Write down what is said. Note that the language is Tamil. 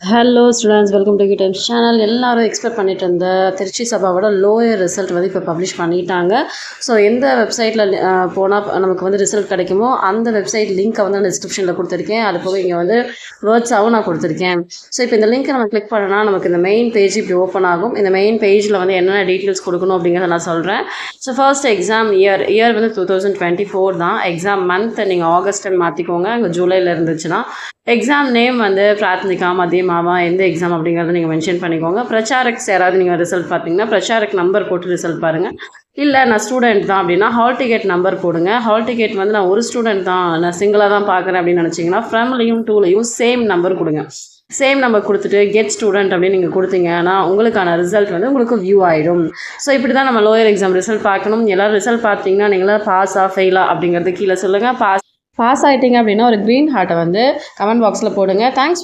Hello students, welcome to times channel. எல்லாரும் எக்ஸ்பெக்ட் பண்ணிட்டு இருந்த திருச்சி சபாவோட லோயர் ரிசல்ட் வந்து இப்போ பப்ளிஷ் பண்ணிட்டாங்க. ஸோ எந்த வெப்சைட்டில் போனால் நமக்கு வந்து ரிசல்ட் கிடைக்குமோ அந்த வெப்சைட் லிங்க்கை வந்து நான் டிஸ்கிரிப்ஷனில் கொடுத்துருக்கேன். அது போக இங்கே வந்து வேர்ட்ஸாகவும் நான் கொடுத்துருக்கேன். ஸோ இப்போ இந்த லிங்க்கை நம்ம கிளிக் பண்ணனா நமக்கு இந்த மெயின் பேஜ் இப்படி ஓப்பன் ஆகும். இந்த மெயின் பேஜில் வந்து என்னென்ன டீட்டெயில்ஸ் கொடுக்கணும் அப்படிங்கிறத நான் சொல்கிறேன். ஸோ ஃபர்ஸ்ட் எக்ஸாம் இயர் வந்து 2024 தான். எக்ஸாம் மந்த் நீங்கள் ஆகஸ்ட்னு மாற்றிக்கோங்க. அங்கே ஜூலையில் இருந்துச்சுன்னா எக்ஸாம் நேம் வந்து பிராத்மிகா, மதியமாவா, எந்த எக்ஸாம் அப்படிங்கிறத நீங்கள் மென்ஷன் பண்ணிக்கோங்க. பிரச்சாரக்ஸ் யாராவது நீங்கள் ரிசல்ட் பார்த்தீங்கன்னா பிரச்சாரக் நம்பர் போட்டு ரிசல்ட் பாருங்கள். இல்லை நான் ஸ்டூடெண்ட் தான் அப்படின்னா ஹால் டிக்கெட் நம்பர் போடுங்க. ஹால் டிக்கெட் வந்து நான் ஒரு ஸ்டூடெண்ட் தான், நான் சிங்கிளாக தான் பார்க்குறேன் அப்படின்னு நினச்சிங்கன்னா ஃப்ரம்லையும் டூலையும் சேம் நம்பர் கொடுங்க. சேம் நம்பர் கொடுத்துட்டு கெட் ஸ்டூடெண்ட் அப்படின்னு நீங்கள் கொடுத்தீங்கன்னா உங்களுக்கான ரிசல்ட் வந்து உங்களுக்கு வியூ ஆகிடும். ஸோ இப்படி தான் நம்ம லோயர் எக்ஸாம் ரிசல்ட் பார்க்கணும். எல்லோரும் ரிசல்ட் பார்த்தீங்கன்னா நீங்களாம் பாஸா ஃபெயிலா அப்படிங்கிறது கீழே சொல்லுங்கள். பாஸ் ஆகிட்டீங்க அப்படின்னா ஒரு க்ரீன் ஹார்ட்டை வந்து கமெண்ட் பாக்ஸில் போடுங்க. தேங்க்ஸ்.